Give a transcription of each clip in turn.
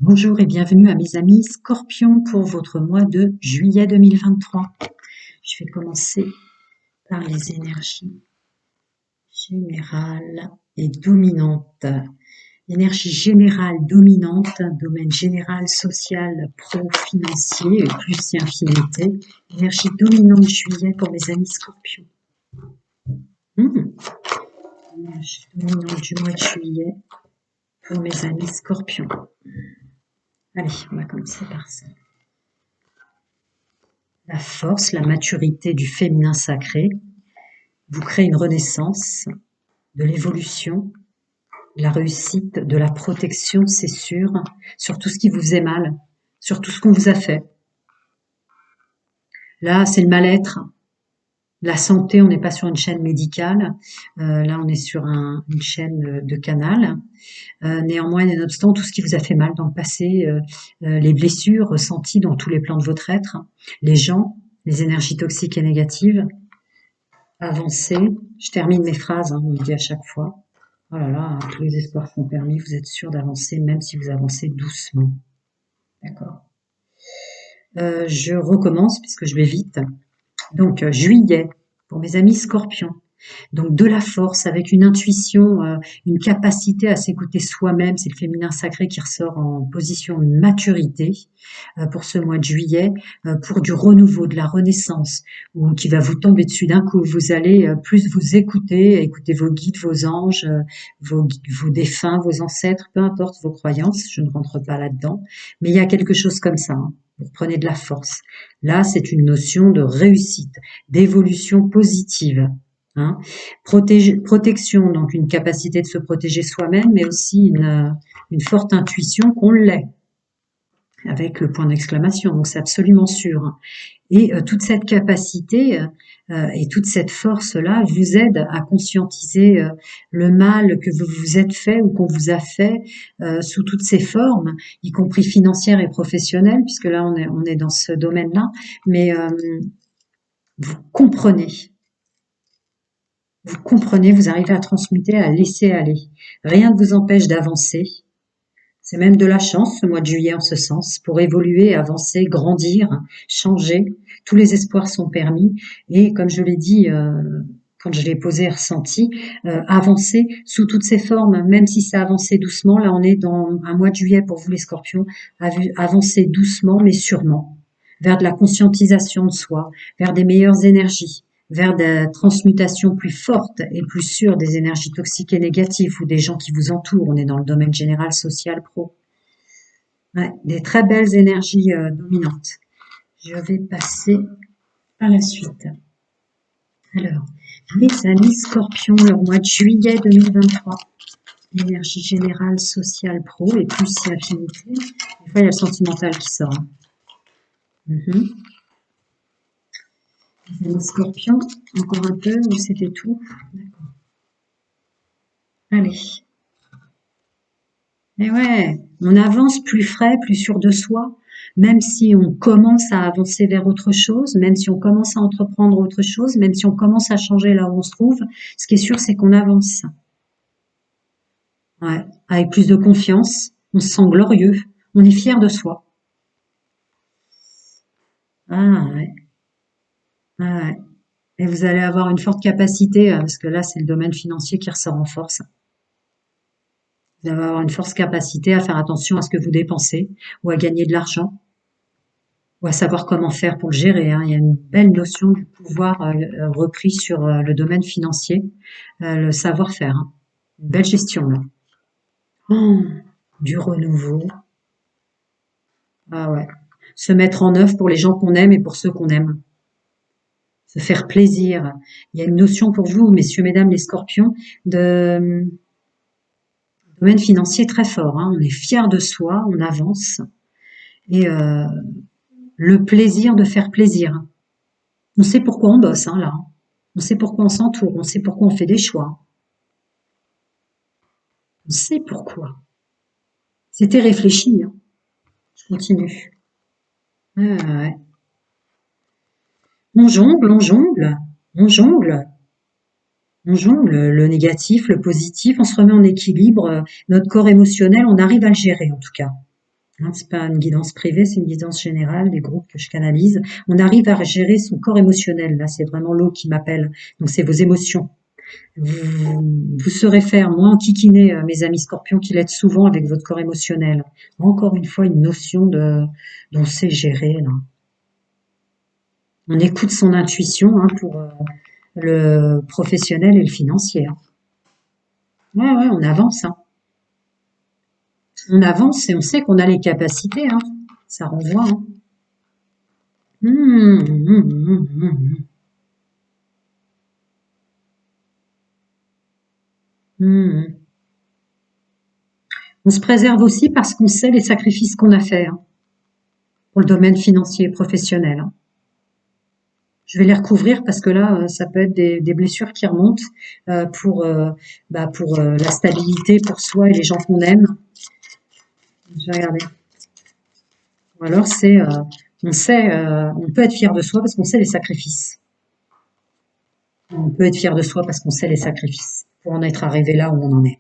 Bonjour et bienvenue à mes amis Scorpions pour votre mois de juillet 2023. Je vais commencer par les énergies générales et dominantes. Énergie générale dominante, domaine général, social, pro, financier, et plus si infinité. Énergie dominante juillet pour mes amis Scorpions. Énergie dominante du mois de juillet pour mes amis Scorpions. Allez, on va commencer par ça. La force, la maturité du féminin sacré vous crée une renaissance de l'évolution, de la réussite, de la protection, c'est sûr, sur tout ce qui vous faisait mal, sur tout ce qu'on vous a fait. Là, c'est le mal-être, la santé, on n'est pas sur une chaîne médicale, là on est sur une chaîne de canal. Néanmoins, nonobstant, tout ce qui vous a fait mal dans le passé, les blessures ressenties dans tous les plans de votre être, les gens, les énergies toxiques et négatives, avancer. Je termine mes phrases, on le dit à chaque fois. Oh là là, tous les espoirs sont permis, vous êtes sûr d'avancer, même si vous avancez doucement. D'accord. Je recommence puisque je vais vite. Donc, juillet, pour mes amis scorpions. Donc, de la force, avec une intuition, une capacité à s'écouter soi-même. C'est le féminin sacré qui ressort en position de maturité pour ce mois de juillet, pour du renouveau, de la renaissance, ou qui va vous tomber dessus d'un coup. Vous allez plus vous écouter vos guides, vos anges, vos défunts, vos ancêtres, peu importe vos croyances. Je ne rentre pas là-dedans, mais il y a quelque chose comme ça. Vous prenez de la force. Là, c'est une notion de réussite, d'évolution positive. Protection, donc une capacité de se protéger soi-même, mais aussi une forte intuition qu'on l'est, avec le point d'exclamation, donc c'est absolument sûr. Et toute cette capacité et toute cette force-là vous aide à conscientiser le mal que vous vous êtes fait ou qu'on vous a fait sous toutes ses formes, y compris financières et professionnelles, puisque là on est dans ce domaine-là, mais vous comprenez, vous arrivez à transmuter, à laisser aller. Rien ne vous empêche d'avancer. C'est même de la chance, ce mois de juillet, en ce sens, pour évoluer, avancer, grandir, changer. Tous les espoirs sont permis. Et comme je l'ai dit, quand je l'ai posé et ressenti, avancer sous toutes ses formes, même si ça avançait doucement. Là, on est dans un mois de juillet pour vous, les scorpions, avancer doucement, mais sûrement, vers de la conscientisation de soi, vers des meilleures énergies, vers des transmutations plus fortes et plus sûres des énergies toxiques et négatives ou des gens qui vous entourent. On est dans le domaine général, social, pro. Ouais, des très belles énergies dominantes. Je vais passer à la suite. Alors, les amis scorpions, leur mois de juillet 2023. Énergie générale, sociale, pro et plus si affinité. Des fois, il y a le sentimental qui sort. Les scorpions, encore un peu, ou c'était tout? D'accord. Allez. Et ouais, on avance plus frais, plus sûr de soi, même si on commence à avancer vers autre chose, même si on commence à entreprendre autre chose, même si on commence à changer là où on se trouve, ce qui est sûr, c'est qu'on avance. Ouais, avec plus de confiance, on se sent glorieux, on est fier de soi. Ah ouais, ah ouais. Et vous allez avoir une forte capacité, parce que là, c'est le domaine financier qui ressort en force. Vous allez avoir une forte capacité à faire attention à ce que vous dépensez ou à gagner de l'argent ou à savoir comment faire pour le gérer. Il y a une belle notion du pouvoir repris sur le domaine financier, le savoir-faire. Une belle gestion là. Oh, du renouveau. Ah ouais. Se mettre en œuvre pour les gens qu'on aime et pour ceux qu'on aime. Se faire plaisir. Il y a une notion pour vous, messieurs, mesdames, les scorpions, de domaine financier très fort. On est fiers de soi, on avance. Et le plaisir de faire plaisir. On sait pourquoi on bosse, là. On sait pourquoi on s'entoure, on sait pourquoi on fait des choix. On sait pourquoi. C'était réfléchi. Je continue. Ouais. On jongle, on jongle, on jongle. On jongle le négatif, le positif, on se remet en équilibre. Notre corps émotionnel, on arrive à le gérer en tout cas. Hein, c'est pas une guidance privée, c'est une guidance générale des groupes que je canalise. On arrive à gérer son corps émotionnel. Là, c'est vraiment l'eau qui m'appelle. Donc, c'est vos émotions. Vous saurez faire, moi, enquiquiner mes amis scorpions qui l'aident souvent avec votre corps émotionnel. Encore une fois, une notion dont c'est géré, là. On écoute son intuition hein, pour le professionnel et le financier. Hein. Ouais, ouais, on avance. Hein. On avance et on sait qu'on a les capacités. Hein. Ça renvoie. Hein. Mmh. Mmh. On se préserve aussi parce qu'on sait les sacrifices qu'on a faits hein, pour le domaine financier et professionnel. Hein. Je vais les recouvrir parce que là, ça peut être des blessures qui remontent pour la stabilité pour soi et les gens qu'on aime. Je vais regarder. Ou alors c'est, on peut être fier de soi parce qu'on sait les sacrifices. On peut être fier de soi parce qu'on sait les sacrifices pour en être arrivé là où on en est.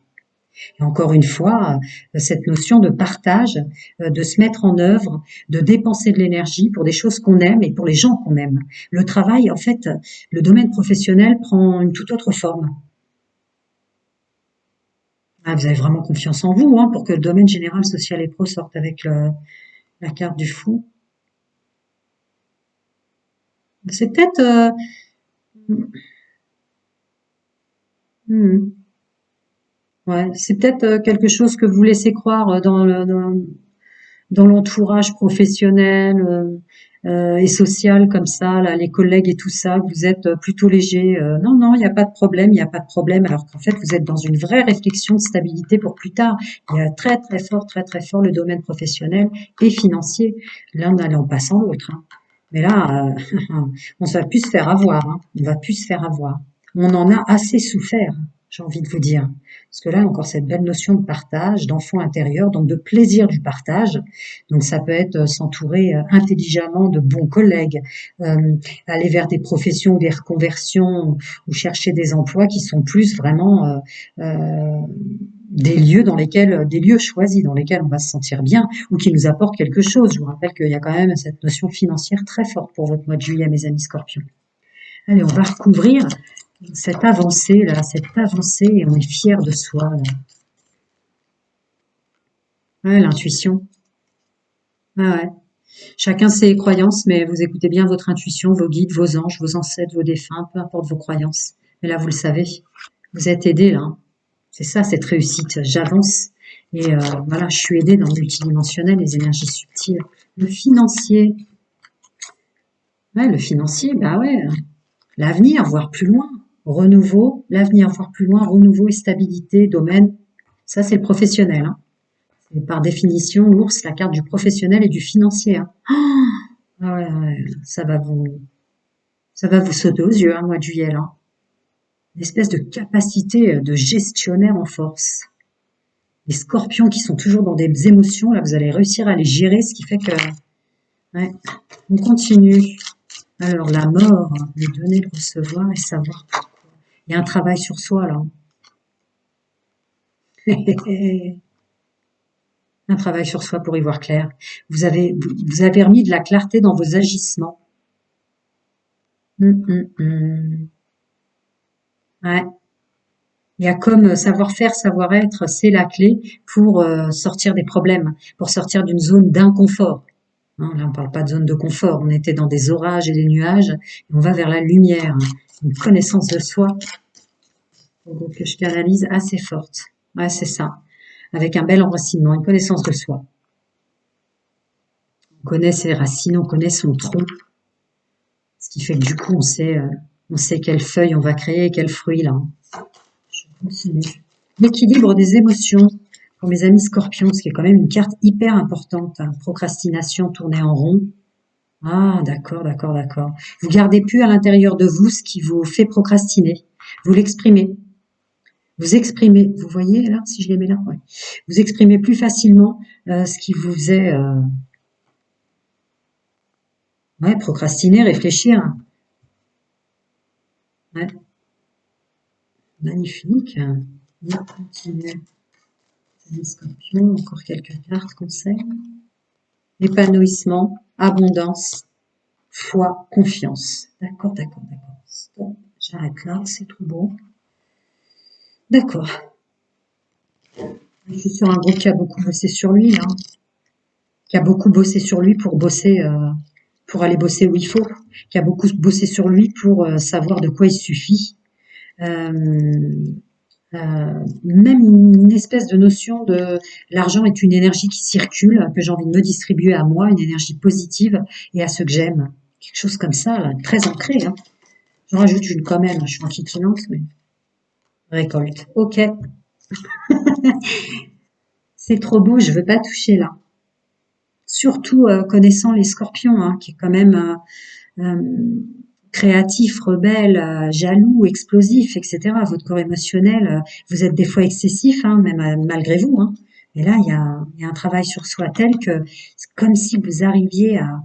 Et encore une fois, cette notion de partage, de se mettre en œuvre, de dépenser de l'énergie pour des choses qu'on aime et pour les gens qu'on aime. Le travail, en fait, le domaine professionnel prend une toute autre forme. Ah, vous avez vraiment confiance en vous hein, pour que le domaine général, social et pro sorte avec la carte du fou. C'est peut-être... hmm, ouais, c'est peut-être quelque chose que vous laissez croire dans l'entourage professionnel et social comme ça, là, les collègues et tout ça, vous êtes plutôt léger. Non, non, il n'y a pas de problème, il n'y a pas de problème. Alors qu'en fait, vous êtes dans une vraie réflexion de stabilité pour plus tard. Il y a très très fort le domaine professionnel et financier. L'un n'allant pas sans l'autre. Hein. Mais là, on ne va plus se faire avoir. Hein. On va plus se faire avoir. On en a assez souffert, j'ai envie de vous dire. Parce que là, encore cette belle notion de partage, d'enfant intérieur, donc de plaisir du partage. Donc ça peut être s'entourer intelligemment de bons collègues, aller vers des professions ou des reconversions ou chercher des emplois qui sont plus vraiment des lieux dans lesquels, des lieux choisis dans lesquels on va se sentir bien ou qui nous apportent quelque chose. Je vous rappelle qu'il y a quand même cette notion financière très forte pour votre mois de juillet, mes amis scorpions. Allez, on va recouvrir cette avancée là, cette avancée et on est fier de soi. Là. Ouais, l'intuition. Ah ouais. Chacun ses croyances, mais vous écoutez bien votre intuition, vos guides, vos anges, vos ancêtres, vos défunts, peu importe vos croyances. Mais là, vous le savez, vous êtes aidé là. Hein. C'est ça, cette réussite. J'avance et voilà, je suis aidée dans le multidimensionnel, les énergies subtiles. Le financier, ouais, le financier, bah ouais, l'avenir, voir plus loin. Renouveau, l'avenir, voir plus loin, renouveau et stabilité, domaine. Ça, c'est le professionnel. Hein. Et par définition, l'ours, la carte du professionnel et du financier. Hein. Ah ouais, ouais, ça va vous sauter aux yeux, hein, mois de juillet, là. Une espèce de capacité de gestionnaire en force. Les scorpions qui sont toujours dans des émotions, là, vous allez réussir à les gérer, ce qui fait que, ouais, on continue. Alors, la mort, le donner, le recevoir et savoir. Il y a un travail sur soi, là. Un travail sur soi pour y voir clair. Vous avez remis de la clarté dans vos agissements. Hum. Ouais. Il y a comme savoir-faire, savoir-être, c'est la clé pour sortir des problèmes, pour sortir d'une zone d'inconfort. Hein, là, on parle pas de zone de confort. On était dans des orages et des nuages. Et on va vers la lumière, hein. Une connaissance de soi que je canalise assez forte. Ouais, c'est ça. Avec un bel enracinement, une connaissance de soi. On connaît ses racines, on connaît son tronc. Ce qui fait que du coup, on sait quelle feuille on va créer et quel fruit là. Je continue. L'équilibre des émotions pour mes amis scorpions, ce qui est quand même une carte hyper importante. Hein. Procrastination, tourner en rond. Ah, d'accord, d'accord, d'accord. Vous gardez plus à l'intérieur de vous ce qui vous fait procrastiner. Vous l'exprimez. Vous exprimez. Vous voyez là, si je les mets là, ouais. Vous exprimez plus facilement ce qui vous est, ouais, procrastiner, réfléchir. Ouais, magnifique. On continue. Les scorpions, encore quelques cartes conseils. épanouissement, abondance, foi, confiance. D'accord, d'accord, d'accord. Stop, j'arrête là, c'est trop beau. D'accord. Je suis sur un groupe qui a beaucoup bossé sur lui, là. Qui a beaucoup bossé sur lui pour bosser, pour aller bosser où il faut. Qui a beaucoup bossé sur lui pour savoir de quoi il suffit. Euh, Même une espèce de notion de l'argent est une énergie qui circule, que j'ai envie de me distribuer à moi, une énergie positive et à ceux que j'aime. Quelque chose comme ça, là, très ancré. Hein. J'en rajoute une quand même, je suis en kikinante, mais récolte. Ok, c'est trop beau, je veux pas toucher là. Surtout connaissant les scorpions, hein, qui est quand même créatif, rebelle, jaloux, explosif, etc. Votre corps émotionnel, vous êtes des fois excessif, hein, même malgré vous. Hein. Et là, il y a un travail sur soi tel que c'est comme si vous arriviez à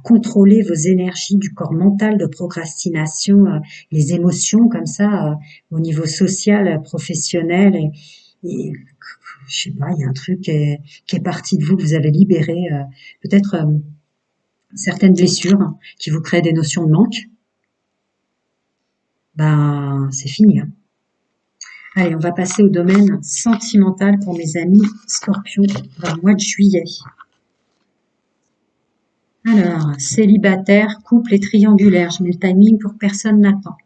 contrôler vos énergies du corps mental de procrastination, les émotions comme ça, au niveau social, professionnel. Et je sais pas, il y a un truc qui est parti de vous, que vous avez libéré, peut-être certaines blessures qui vous créent des notions de manque. Ben, c'est fini. Hein. Allez, on va passer au domaine sentimental pour mes amis scorpions dans le mois de juillet. Alors, célibataire, couple et triangulaire. Je mets le timing pour que personne n'attend.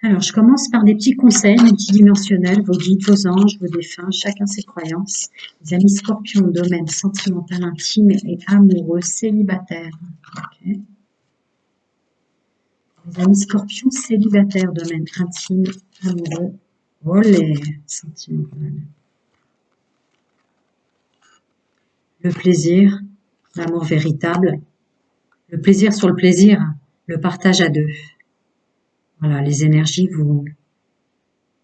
Alors, je commence par des petits conseils multidimensionnels, vos guides, vos anges, vos défunts, chacun ses croyances. Les amis scorpions, domaine sentimental, intime et amoureux, célibataire. Okay. Les amis scorpions, célibataires, domaine intime, amoureux, olé, sentimental. Le plaisir, l'amour véritable, le plaisir sur le plaisir, le partage à deux. Voilà, les énergies vous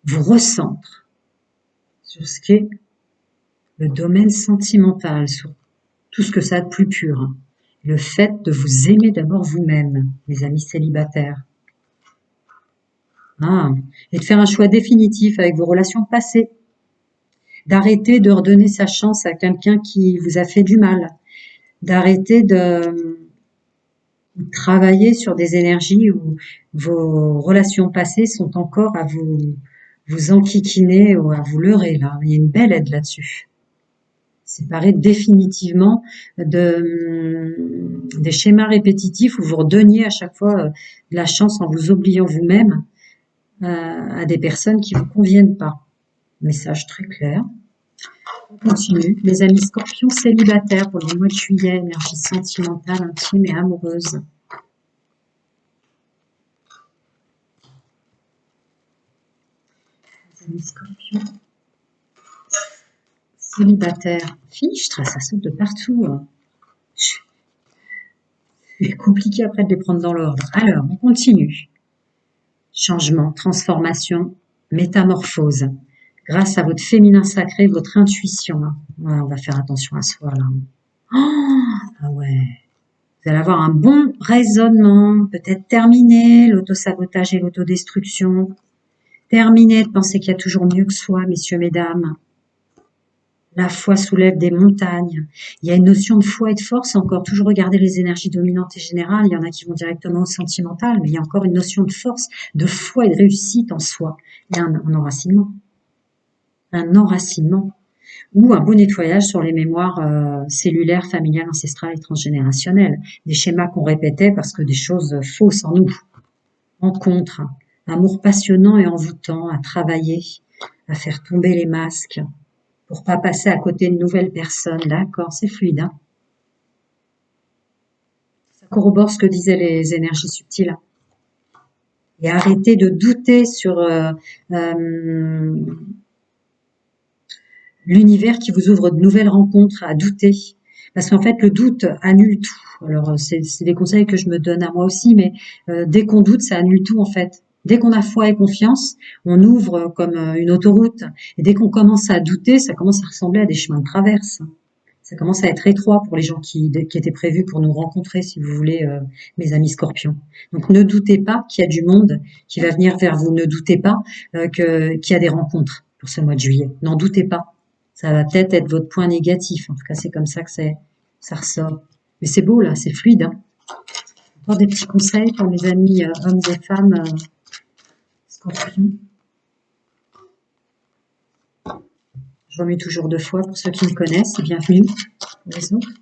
recentrent sur ce qu'est le domaine sentimental, sur tout ce que ça a de plus pur. Le fait de vous aimer d'abord vous-même, mes amis célibataires. Ah, et de faire un choix définitif avec vos relations passées. D'arrêter de redonner sa chance à quelqu'un qui vous a fait du mal. D'arrêter de travailler sur des énergies où vos relations passées sont encore à vous enquiquiner ou à vous leurrer là. Il y a une belle aide là-dessus. Séparer définitivement des schémas répétitifs où vous redonniez à chaque fois de la chance en vous oubliant vous-même à des personnes qui vous conviennent pas. Message très clair. On continue. Les amis scorpions célibataires pour le mois de juillet, énergie sentimentale, intime et amoureuse. Les amis scorpions célibataires. Fichtre, ça saute de partout. Hein. C'est compliqué après de les prendre dans l'ordre. Alors, on continue. Changement, transformation, métamorphose. Grâce à votre féminin sacré, votre intuition. Hein. Ouais, on va faire attention à soi là. Oh, ah ouais. Vous allez avoir un bon raisonnement, peut-être terminer l'autosabotage et l'autodestruction. Terminer de penser qu'il y a toujours mieux que soi, messieurs, mesdames. La foi soulève des montagnes. Il y a une notion de foi et de force encore. Toujours regarder les énergies dominantes et générales. Il y en a qui vont directement au sentimental, mais il y a encore une notion de force, de foi et de réussite en soi. Il y a un enracinement. Un enracinement. Ou un beau nettoyage sur les mémoires cellulaires, familiales, ancestrales et transgénérationnelles. Des schémas qu'on répétait parce que des choses fausses en nous. Rencontre, amour passionnant et envoûtant à travailler, à faire tomber les masques, pour pas passer à côté de nouvelles personnes. D'accord, c'est fluide. Hein, ça corrobore ce que disaient les énergies subtiles. Et arrêter de douter sur l'univers qui vous ouvre de nouvelles rencontres, à douter. Parce qu'en fait, le doute annule tout. Alors, c'est des conseils que je me donne à moi aussi, mais dès qu'on doute, ça annule tout en fait. Dès qu'on a foi et confiance, on ouvre comme une autoroute. Et dès qu'on commence à douter, ça commence à ressembler à des chemins de traverse. Ça commence à être étroit pour les gens qui étaient prévus pour nous rencontrer, si vous voulez, mes amis scorpions. Donc ne doutez pas qu'il y a du monde qui va venir vers vous. Ne doutez pas qu'il y a des rencontres pour ce mois de juillet. N'en doutez pas. Ça va peut-être être votre point négatif. En tout cas, c'est comme ça que ça ressort. Mais c'est beau là, c'est fluide, hein. Encore des petits conseils pour mes amis hommes et femmes scorpions. Je remets toujours 2 fois pour ceux qui me connaissent, et bienvenue pour les autres.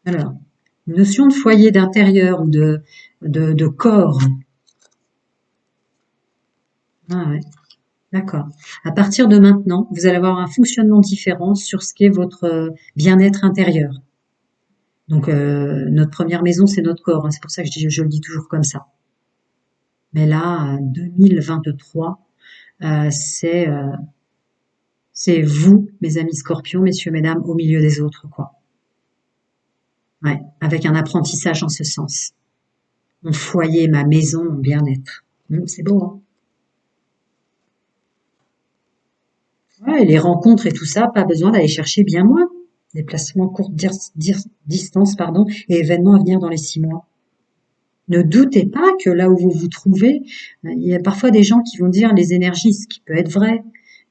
Alors, une notion de foyer d'intérieur ou de corps. Ah ouais, d'accord. À partir de maintenant, vous allez avoir un fonctionnement différent sur ce qu'est votre bien-être intérieur. Donc, notre première maison, c'est notre corps, hein. C'est pour ça que je le dis toujours comme ça. Mais là, 2023, c'est vous, mes amis scorpions, messieurs, mesdames, au milieu des autres, quoi. Ouais, avec un apprentissage en ce sens. Mon foyer, ma maison, mon bien-être. C'est beau, hein. Ouais, et les rencontres et tout ça, pas besoin d'aller chercher bien loin. Déplacements courte distance, pardon, et événements à venir dans les 6 mois. Ne doutez pas que là où vous vous trouvez, il y a parfois des gens qui vont dire les énergies, ce qui peut être vrai.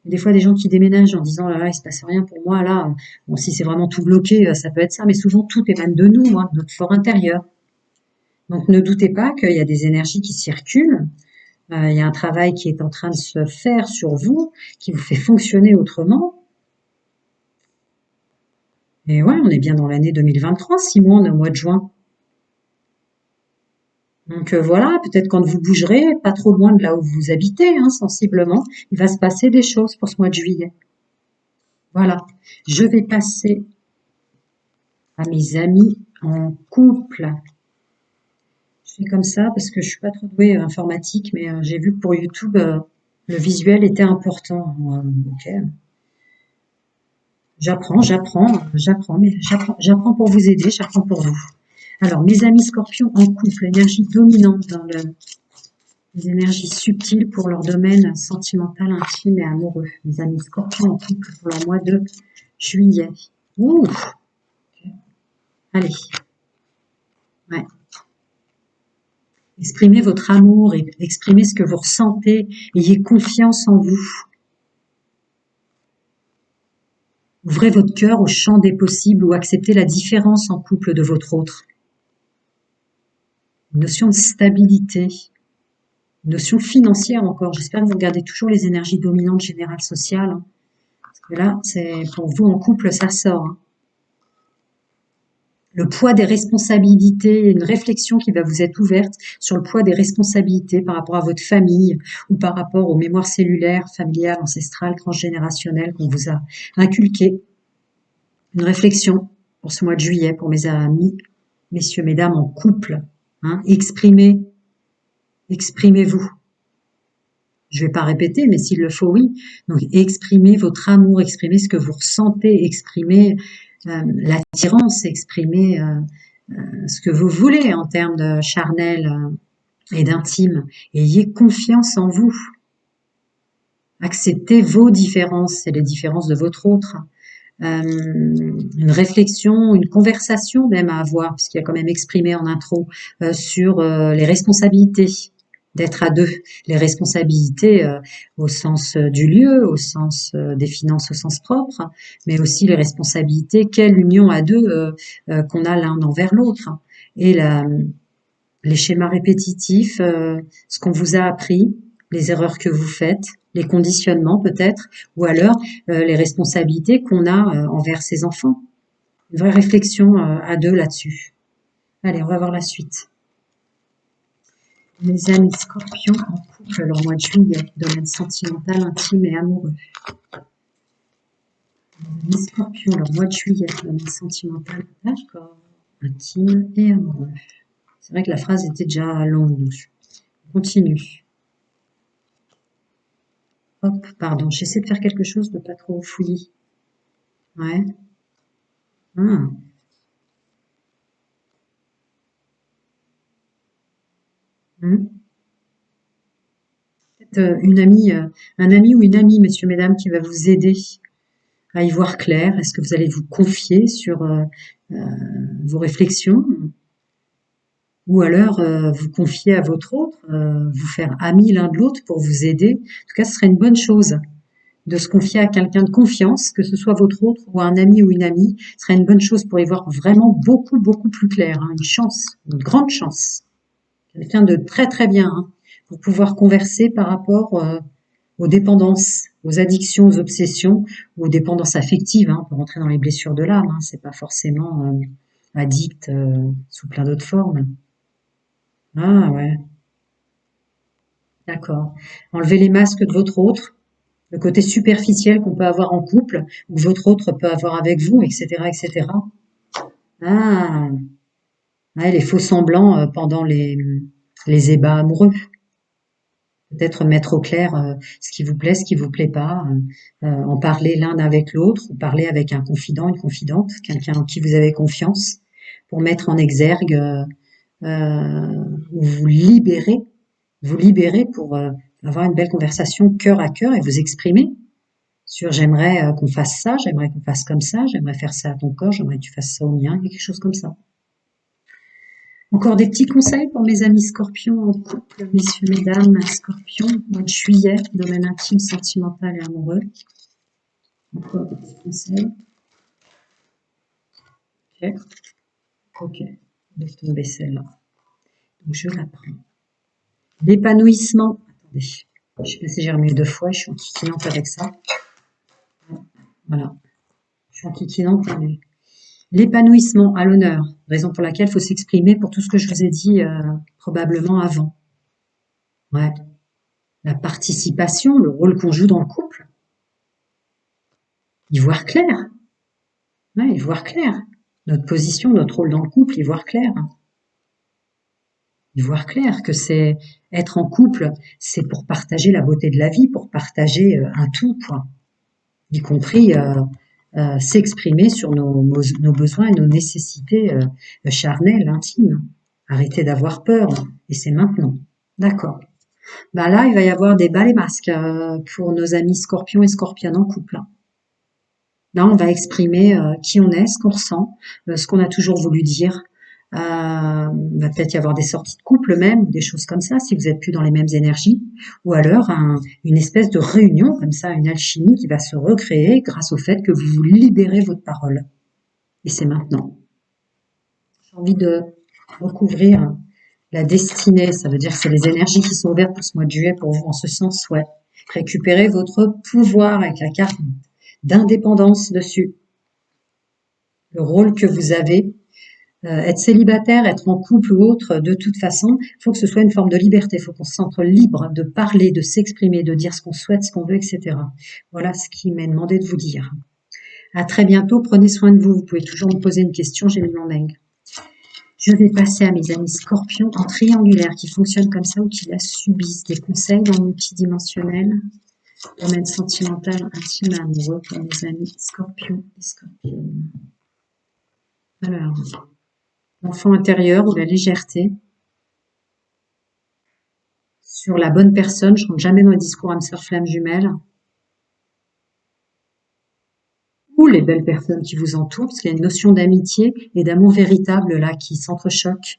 Des fois, des gens qui déménagent en disant là, là, il se passe rien pour moi là. Bon, si c'est vraiment tout bloqué, ça peut être ça, mais souvent tout émane de nous, hein, de notre fort intérieur. Donc, ne doutez pas qu'il y a des énergies qui circulent. Il y a un travail qui est en train de se faire sur vous, qui vous fait fonctionner autrement. Et ouais, on est bien dans l'année 2023, 6 mois, on est au mois de juin. Donc voilà, peut-être quand vous bougerez, pas trop loin de là où vous habitez, hein, sensiblement, il va se passer des choses pour ce mois de juillet. Voilà, je vais passer à mes amis en couple. Je fais comme ça parce que je suis pas trop douée informatique, mais j'ai vu que pour YouTube, le visuel était important. Ok, j'apprends pour vous aider, j'apprends pour vous. Alors, mes amis scorpions en couple, énergie dominante dans les énergies subtiles pour leur domaine sentimental, intime et amoureux. Mes amis scorpions en couple pour leur mois de juillet. Ouh, allez, ouais. Exprimez votre amour, exprimez ce que vous ressentez, ayez confiance en vous. Ouvrez votre cœur au champ des possibles ou acceptez la différence en couple de votre autre. Une notion de stabilité, une notion financière encore. J'espère que vous regardez toujours les énergies dominantes générales sociales, hein. Parce que là, c'est pour vous en couple, ça sort, hein. Le poids des responsabilités, une réflexion qui va vous être ouverte sur le poids des responsabilités par rapport à votre famille ou par rapport aux mémoires cellulaires, familiales, ancestrales, transgénérationnelles qu'on vous a inculquées. Une réflexion pour ce mois de juillet, pour mes amis, messieurs, mesdames en couple, hein. Exprimez-vous. Je vais pas répéter, mais s'il le faut, oui. Donc, exprimez votre amour, exprimez ce que vous ressentez, exprimez l'attirance, exprimez ce que vous voulez en termes de charnel et d'intime. Ayez confiance en vous. Acceptez vos différences et les différences de votre autre. Une réflexion, une conversation même à avoir, puisqu'il y a quand même exprimé en intro, sur les responsabilités d'être à deux, les responsabilités au sens du lieu, au sens des finances au sens propre, mais aussi les responsabilités, quelle union à deux qu'on a l'un envers l'autre. Et les schémas répétitifs, ce qu'on vous a appris, les erreurs que vous faites, les conditionnements peut-être, ou alors les responsabilités qu'on a envers ses enfants. Une vraie réflexion à deux là-dessus. Allez, on va voir la suite. Mes amis scorpions en couple, leur mois de juillet, domaine sentimental, intime et amoureux. Mes amis scorpions, leur mois de juillet, domaine sentimental, d'accord, intime et amoureux. C'est vrai que la phrase était déjà longue, donc je continue. Hop, pardon, j'essaie de faire quelque chose de pas trop fouillis. Ouais. Ah. Peut-être une amie, un ami ou une amie, messieurs, mesdames, qui va vous aider à y voir clair. Est-ce que vous allez vous confier sur vos réflexions ou alors vous confier à votre autre, vous faire amis l'un de l'autre pour vous aider. En tout cas, ce serait une bonne chose. de se confier à quelqu'un de confiance, que ce soit votre autre ou un ami ou une amie, ce serait une bonne chose pour y voir vraiment beaucoup, beaucoup plus clair, hein, une chance, une grande chance. Quelqu'un de très, très bien, hein, pour pouvoir converser par rapport aux dépendances, aux addictions, aux obsessions, ou aux dépendances affectives, hein. On peut rentrer dans les blessures de l'âme, hein, c'est pas forcément addict sous plein d'autres formes. Ah ouais, d'accord. Enlevez les masques de votre autre, le côté superficiel qu'on peut avoir en couple, ou que votre autre peut avoir avec vous, etc., etc. Ah, ouais, les faux semblants pendant les ébats amoureux. Peut-être mettre au clair ce qui vous plaît, ce qui vous plaît pas, en parler l'un avec l'autre, ou parler avec un confident, une confidente, quelqu'un en qui vous avez confiance, pour mettre en exergue, ou vous libérer pour avoir une belle conversation cœur à cœur et vous exprimer sur j'aimerais qu'on fasse ça, j'aimerais qu'on fasse comme ça, j'aimerais faire ça à ton corps, j'aimerais que tu fasses ça au mien, il y a quelque chose comme ça. Encore des petits conseils pour mes amis scorpions en couple, messieurs, mesdames, scorpions, mois de juillet, domaine intime, sentimental et amoureux. Encore des petits conseils. Ok, ok, laisse tomber celle-là. Donc je la prends. L'épanouissement. Attendez, je sais pas si j'ai remis 2 fois, je suis enquiquinante avec ça. Voilà, je suis enquiquinante. L'épanouissement à l'honneur, raison pour laquelle il faut s'exprimer pour tout ce que je vous ai dit probablement avant. Ouais, la participation, le rôle qu'on joue dans le couple, y voir clair. Ouais, y voir clair. Notre position, notre rôle dans le couple, y voir clair. Y voir clair que c'est être en couple, c'est pour partager la beauté de la vie, pour partager un tout, quoi. Y compris s'exprimer sur nos besoins et nos nécessités charnelles, intimes. Arrêtez d'avoir peur, et c'est maintenant. D'accord. Bah là, il va y avoir des bas les masques pour nos amis scorpions et scorpionnes en couple, hein. Là, on va exprimer qui on est, ce qu'on ressent, ce qu'on a toujours voulu dire. Il va peut-être y avoir des sorties de couple même, des choses comme ça, si vous êtes plus dans les mêmes énergies. Ou alors une espèce de réunion comme ça, une alchimie qui va se recréer grâce au fait que vous vous libérez votre parole. Et c'est maintenant. J'ai envie de recouvrir la destinée. Ça veut dire que c'est les énergies qui sont ouvertes pour ce mois de juillet pour vous en ce sens, ouais. Récupérez votre pouvoir avec la carte d'indépendance dessus. Le rôle que vous avez, être célibataire, être en couple ou autre, de toute façon, il faut que ce soit une forme de liberté. Il faut qu'on se sente libre de parler, de s'exprimer, de dire ce qu'on souhaite, ce qu'on veut, etc. Voilà ce qui m'est demandé de vous dire. À très bientôt. Prenez soin de vous. Vous pouvez toujours me poser une question. J'ai mis mon mail. Je vais passer à mes amis scorpions en triangulaire qui fonctionnent comme ça ou qui la subissent. Des conseils dans le multidimensionnel. Domaine sentimental, intime et amoureux pour mes amis scorpions et scorpionnes. Alors, l'enfant intérieur ou la légèreté. Sur la bonne personne, je rentre jamais dans les discours âme sœur flamme jumelle. Ou les belles personnes qui vous entourent, parce qu'il y a une notion d'amitié et d'amour véritable là qui s'entrechoquent.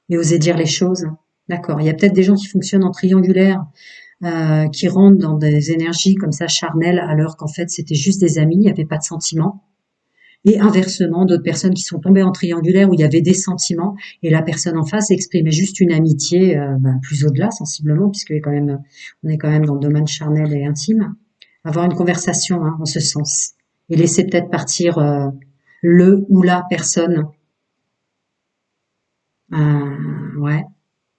Et oser dire les choses. D'accord. Il y a peut-être des gens qui fonctionnent en triangulaire, qui rentrent dans des énergies comme ça charnelles, alors qu'en fait c'était juste des amis, il n'y avait pas de sentiments. Et inversement, d'autres personnes qui sont tombées en triangulaire où il y avait des sentiments et la personne en face exprimait juste une amitié plus au-delà sensiblement, puisque on est quand même dans le domaine charnel et intime. Avoir une conversation en ce sens et laisser peut-être partir le ou la personne, ouais,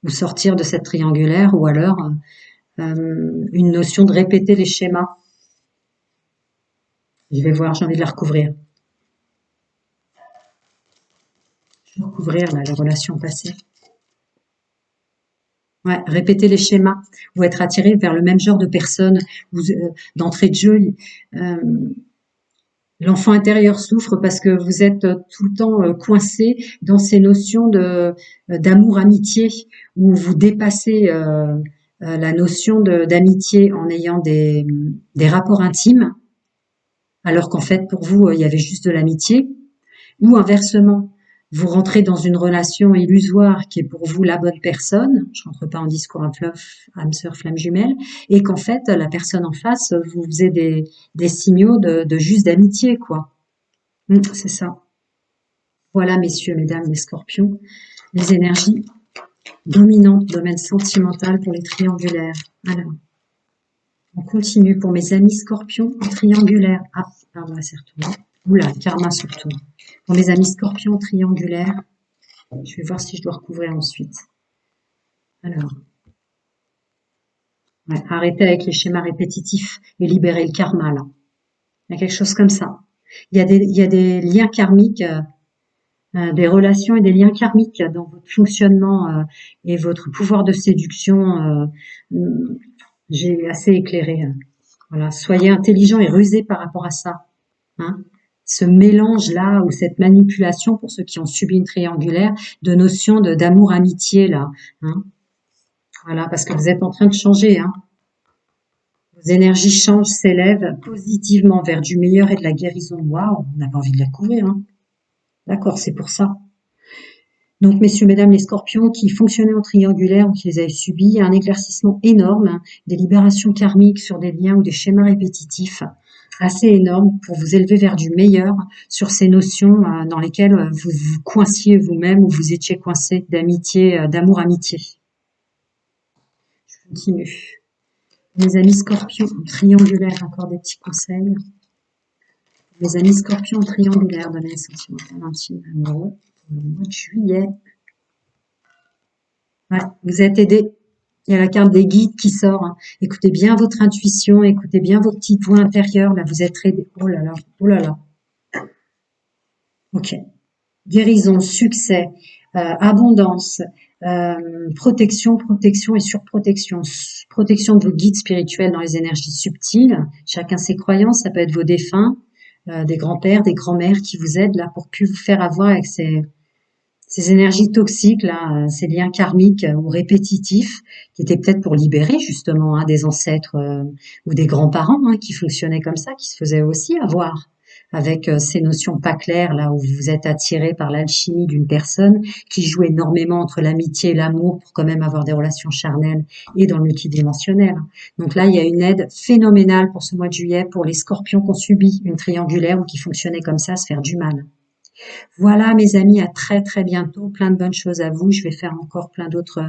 ou sortir de cette triangulaire, ou alors une notion de répéter les schémas. Je vais voir, j'ai envie de la recouvrir. Recouvrir là, les relations passées. Ouais, répéter les schémas ou être attiré vers le même genre de personnes. D'entrée de jeu, l'enfant intérieur souffre parce que vous êtes tout le temps coincé dans ces notions d'amour, amitié, où vous dépassez la notion d'amitié en ayant des rapports intimes, alors qu'en fait pour vous il y avait juste de l'amitié, ou inversement. Vous rentrez dans une relation illusoire qui est pour vous la bonne personne, je rentre pas en discours âme sœur, flamme jumelle, et qu'en fait, la personne en face vous faisait des signaux de juste d'amitié, quoi. C'est ça. Voilà, messieurs, mesdames, les scorpions, les énergies dominantes, domaine sentimental pour les triangulaires. Alors, on continue pour mes amis scorpions en triangulaire. Ah, pardon, là, c'est retourné. Oula, karma surtout. Pour mes amis scorpions en triangulaire, je vais voir si je dois recouvrir ensuite. Alors, ouais, arrêtez avec les schémas répétitifs et libérer le karma, là. Il y a quelque chose comme ça. Il y a des liens karmiques, des relations et des liens karmiques dans votre fonctionnement et votre pouvoir de séduction. J'ai assez éclairé. Voilà, soyez intelligents et rusés par rapport à ça. Hein. Ce mélange-là ou cette manipulation pour ceux qui ont subi une triangulaire de notions d'amour-amitié là. Hein. Voilà, parce que vous êtes en train de changer. Hein. Vos énergies changent, s'élèvent positivement vers du meilleur et de la guérison. Waouh, on n'a pas envie de la couvrir. Hein. D'accord, c'est pour ça. Donc, messieurs, mesdames, les scorpions qui fonctionnaient en triangulaire ou qui les avaient subis, il y a un éclaircissement énorme, hein, des libérations karmiques sur des liens ou des schémas répétitifs assez énormes pour vous élever vers du meilleur sur ces notions dans lesquelles vous vous coinciez vous-même ou vous étiez coincé d'amitié, d'amour-amitié. Je continue. Mes amis scorpions triangulaires, encore des petits conseils. Mes amis scorpions triangulaires, domaine sentimental, intime, amoureux, pour le mois de juillet. Ouais, vous êtes aidés. Il y a la carte des guides qui sort. Hein. Écoutez bien votre intuition, écoutez bien vos petites voix intérieures. Là, vous êtes aidés. Oh là là, oh là là. Ok. Guérison, succès, abondance, protection, protection et surprotection. Protection de vos guides spirituels dans les énergies subtiles. Chacun ses croyances. Ça peut être vos défunts, des grands-pères, des grands-mères qui vous aident là pour plus vous faire avoir avec ces énergies toxiques là, ces liens karmiques ou répétitifs, qui étaient peut-être pour libérer justement hein, des ancêtres ou des grands-parents hein, qui fonctionnaient comme ça, qui se faisaient aussi avoir avec ces notions pas claires là où vous êtes attiré par l'alchimie d'une personne qui joue énormément entre l'amitié et l'amour pour quand même avoir des relations charnelles et dans le multidimensionnel. Donc là, il y a une aide phénoménale pour ce mois de juillet pour les scorpions qui ont subi une triangulaire ou qui fonctionnaient comme ça, se faire du mal. Voilà mes amis, à très très bientôt. Plein de bonnes choses à vous. Je vais faire encore plein d'autres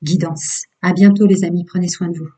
guidances. À bientôt les amis, prenez soin de vous.